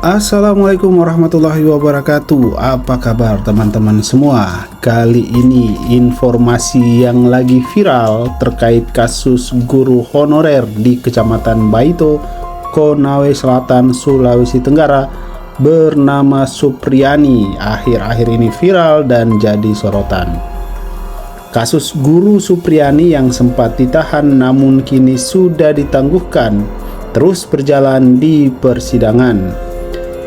Assalamualaikum warahmatullahi wabarakatuh. Apa kabar teman-teman semua? Kali ini informasi yang lagi viral terkait kasus guru honorer di Kecamatan Baito, Konawe Selatan, Sulawesi Tenggara bernama Supriani akhir-akhir ini viral dan jadi sorotan. Kasus guru Supriani yang sempat ditahan namun kini sudah ditangguhkan terus berjalan di persidangan.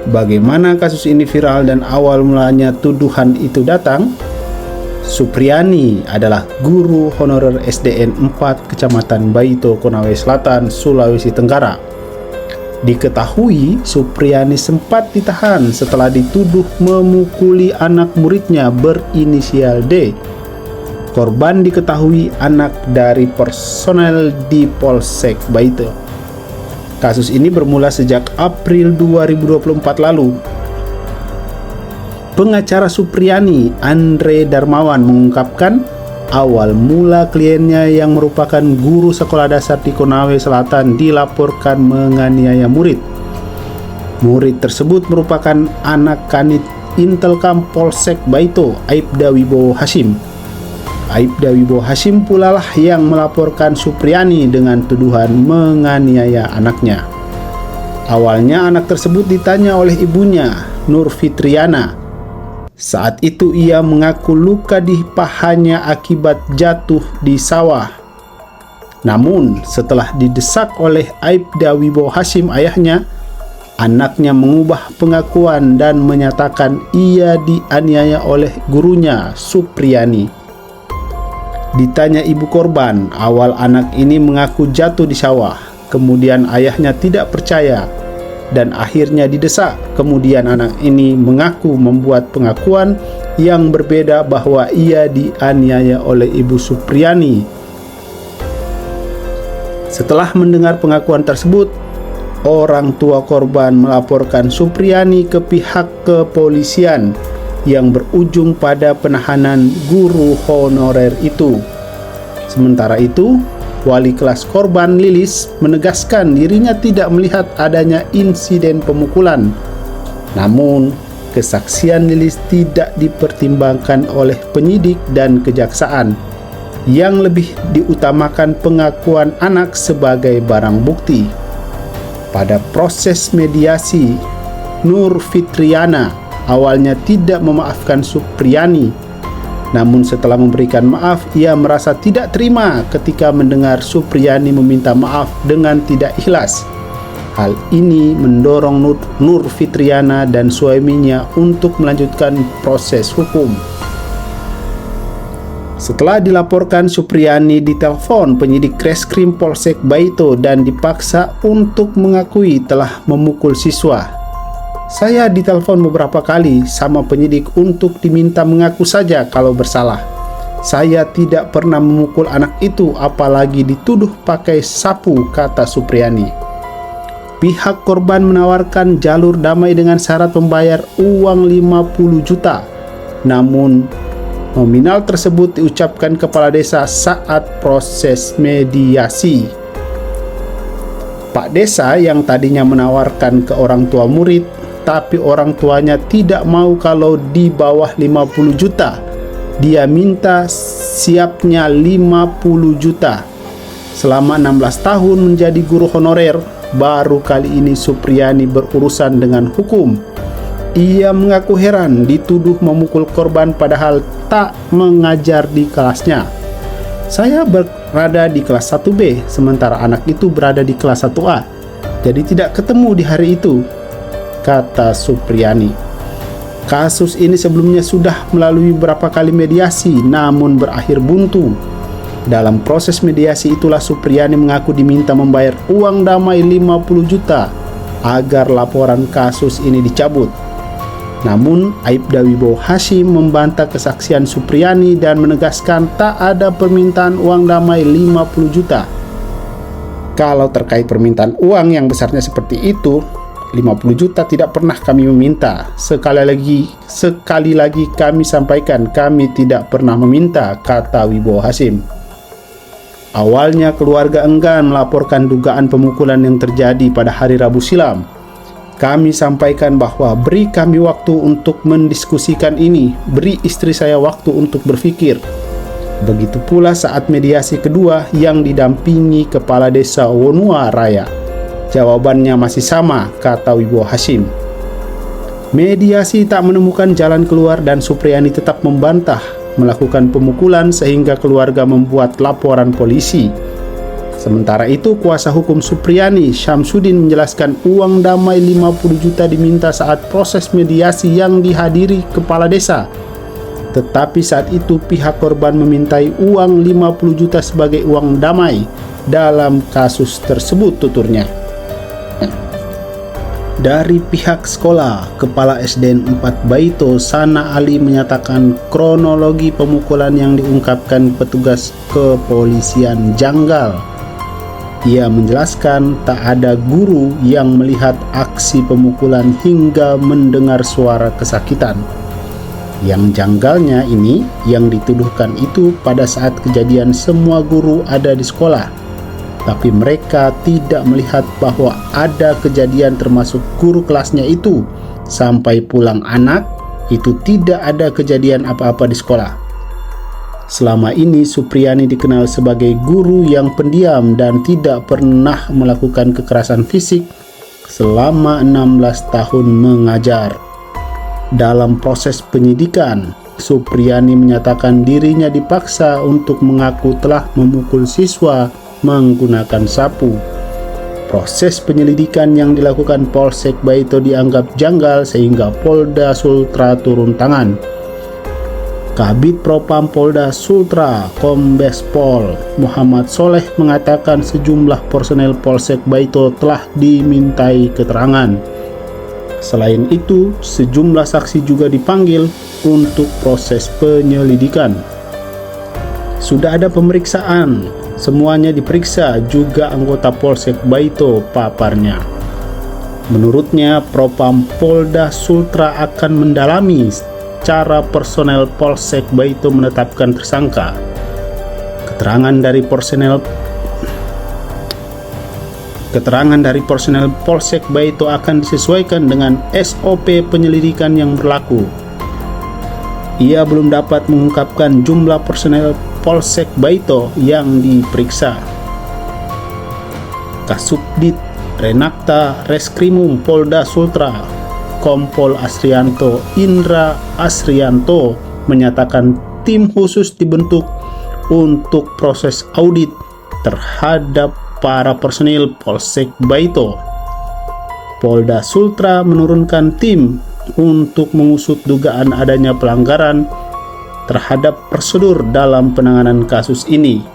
Bagaimana kasus ini viral dan awal mulanya tuduhan itu datang? Supriani adalah guru honorer SDN 4 Kecamatan Baito, Konawe Selatan, Sulawesi Tenggara. Diketahui Supriani sempat ditahan setelah dituduh memukuli anak muridnya berinisial D. Korban diketahui anak dari personel di Polsek Baito. Kasus ini bermula sejak April 2024 lalu. Pengacara Supriani, Andre Darmawan, mengungkapkan awal mula kliennya yang merupakan guru sekolah dasar di Konawe Selatan dilaporkan menganiaya murid. Murid tersebut merupakan anak kanit Intelkam Polsek Baito, Aibda Wibowo Hashim. Aibda Wibowo Hashim pula lah yang melaporkan Supriani dengan tuduhan menganiaya anaknya. Awalnya anak tersebut ditanya oleh ibunya, Nur Fitriana. Saat itu ia mengaku luka di pahanya akibat jatuh di sawah. Namun setelah didesak oleh Aibda Wibowo Hashim ayahnya, anaknya mengubah pengakuan dan menyatakan ia dianiaya oleh gurunya, Supriani. Ditanya ibu korban, awal anak ini mengaku jatuh di sawah. Kemudian ayahnya tidak percaya dan akhirnya didesak. Kemudian anak ini mengaku membuat pengakuan yang berbeda bahwa ia dianiaya oleh ibu Supriani. Setelah mendengar pengakuan tersebut, orang tua korban melaporkan Supriani ke pihak kepolisian yang berujung pada penahanan guru honorer itu. Sementara itu, wali kelas korban Lilis menegaskan dirinya tidak melihat adanya insiden pemukulan. Namun, kesaksian Lilis tidak dipertimbangkan oleh penyidik dan kejaksaan, yang lebih diutamakan pengakuan anak sebagai barang bukti. Pada proses mediasi, Nur Fitriana awalnya tidak memaafkan Supriani, namun setelah memberikan maaf, ia merasa tidak terima ketika mendengar Supriani meminta maaf dengan tidak ikhlas. Hal ini mendorong Nur Fitriana dan suaminya untuk melanjutkan proses hukum. Setelah dilaporkan, Supriani ditelepon penyidik Reskrim Polsek Baito dan dipaksa untuk mengakui telah memukul siswa. Saya ditelepon beberapa kali sama penyidik untuk diminta mengaku saja kalau bersalah. Saya tidak pernah memukul anak itu, apalagi dituduh pakai sapu, kata Supriani. Pihak korban menawarkan jalur damai dengan syarat membayar uang 50 juta. Namun, nominal tersebut diucapkan kepala desa saat proses mediasi. Pak Desa yang tadinya menawarkan ke orang tua murid, tapi orang tuanya tidak mau kalau di bawah 50 juta. Dia minta siapnya 50 juta. Selama 16 tahun menjadi guru honorer, baru kali ini Supriani berurusan dengan hukum. Ia mengaku heran dituduh memukul korban padahal tak mengajar di kelasnya. Saya berada di kelas 1B, sementara anak itu berada di kelas 1A. Jadi tidak ketemu di hari itu, kata Supriani. Kasus ini sebelumnya sudah melalui beberapa kali mediasi namun berakhir buntu. Dalam proses mediasi itulah Supriani mengaku diminta membayar uang damai 50 juta agar laporan kasus ini dicabut. Namun Aibda Wibowo Hashim membantah kesaksian Supriani dan menegaskan tak ada permintaan uang damai 50 juta. Kalau terkait permintaan uang yang besarnya seperti itu, 50 juta tidak pernah kami meminta. Sekali lagi kami sampaikan, kami tidak pernah meminta, kata Wibowo Hashim. Awalnya keluarga enggan melaporkan dugaan pemukulan yang terjadi pada hari Rabu silam. Kami sampaikan bahwa beri kami waktu untuk mendiskusikan ini, beri istri saya waktu untuk berpikir. Begitu pula saat mediasi kedua yang didampingi Kepala Desa Wonua Raya. Jawabannya masih sama, kata Wibowo Hashim. Mediasi tak menemukan jalan keluar dan Supriyani tetap membantah melakukan pemukulan sehingga keluarga membuat laporan polisi. Sementara itu, kuasa hukum Supriyani, Syamsuddin, menjelaskan uang damai 50 juta diminta saat proses mediasi yang dihadiri kepala desa. Tetapi saat itu pihak korban memintai uang 50 juta sebagai uang damai dalam kasus tersebut, tuturnya. Dari pihak sekolah, Kepala SDN 4 Baito, Sana Ali, menyatakan kronologi pemukulan yang diungkapkan petugas kepolisian janggal. Ia menjelaskan tak ada guru yang melihat aksi pemukulan hingga mendengar suara kesakitan. Yang janggalnya ini, yang dituduhkan itu pada saat kejadian semua guru ada di sekolah, tapi mereka tidak melihat bahwa ada kejadian termasuk guru kelasnya itu. Sampai pulang anak, itu tidak ada kejadian apa-apa di sekolah. Selama ini Supriyani dikenal sebagai guru yang pendiam dan tidak pernah melakukan kekerasan fisik selama 16 tahun mengajar. Dalam proses penyidikan, Supriyani menyatakan dirinya dipaksa untuk mengaku telah memukul siswa menggunakan sapu. Proses penyelidikan yang dilakukan Polsek Baito dianggap janggal sehingga Polda Sultra turun tangan. Kabid Propam Polda Sultra, Kombes Pol Muhammad Soleh, mengatakan sejumlah personel Polsek Baito telah dimintai keterangan. Selain itu, sejumlah saksi juga dipanggil untuk proses penyelidikan. Sudah ada pemeriksaan, semuanya diperiksa, juga anggota Polsek Baito, paparnya. Menurutnya, Propam Polda Sultra akan mendalami cara personel Polsek Baito menetapkan tersangka. Keterangan dari personel Polsek Baito akan disesuaikan dengan SOP penyelidikan yang berlaku. Ia belum dapat mengungkapkan jumlah personel Polsek Baito yang diperiksa. Kasubdit Renakta Reskrimum Polda Sultra, Kompol Asrianto Indra Asrianto, menyatakan tim khusus dibentuk untuk proses audit terhadap para personil Polsek Baito. Polda Sultra menurunkan tim untuk mengusut dugaan adanya pelanggaran terhadap prosedur dalam penanganan kasus ini.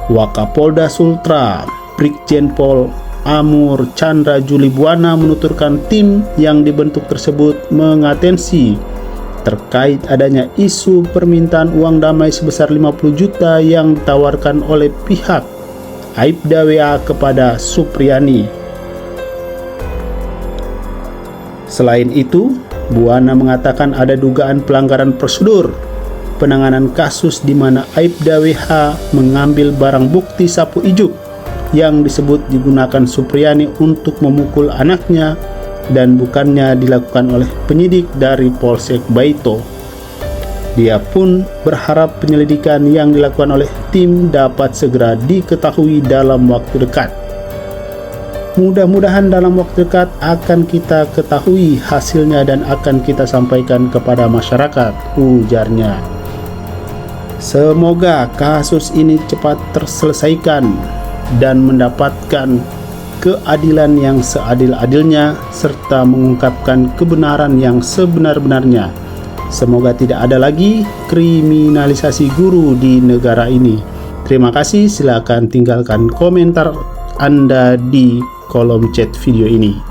Wakapolda Sultra, Brigjen Pol Amur Chandra Julibuana, menuturkan tim yang dibentuk tersebut mengatensi terkait adanya isu permintaan uang damai sebesar 50 juta yang ditawarkan oleh pihak Aibda WA kepada Supriyani. Selain itu, Buana mengatakan ada dugaan pelanggaran prosedur penanganan kasus di mana Aibda WH mengambil barang bukti sapu ijuk yang disebut digunakan Supriyani untuk memukul anaknya dan bukannya dilakukan oleh penyidik dari Polsek Baito. Dia pun berharap penyelidikan yang dilakukan oleh tim dapat segera diketahui dalam waktu dekat. Mudah-mudahan dalam waktu dekat akan kita ketahui hasilnya dan akan kita sampaikan kepada masyarakat, ujarnya. Semoga kasus ini cepat terselesaikan dan mendapatkan keadilan yang seadil-adilnya serta mengungkapkan kebenaran yang sebenar-benarnya. Semoga tidak ada lagi kriminalisasi guru di negara ini. Terima kasih, silakan tinggalkan komentar Anda di kolom chat video ini.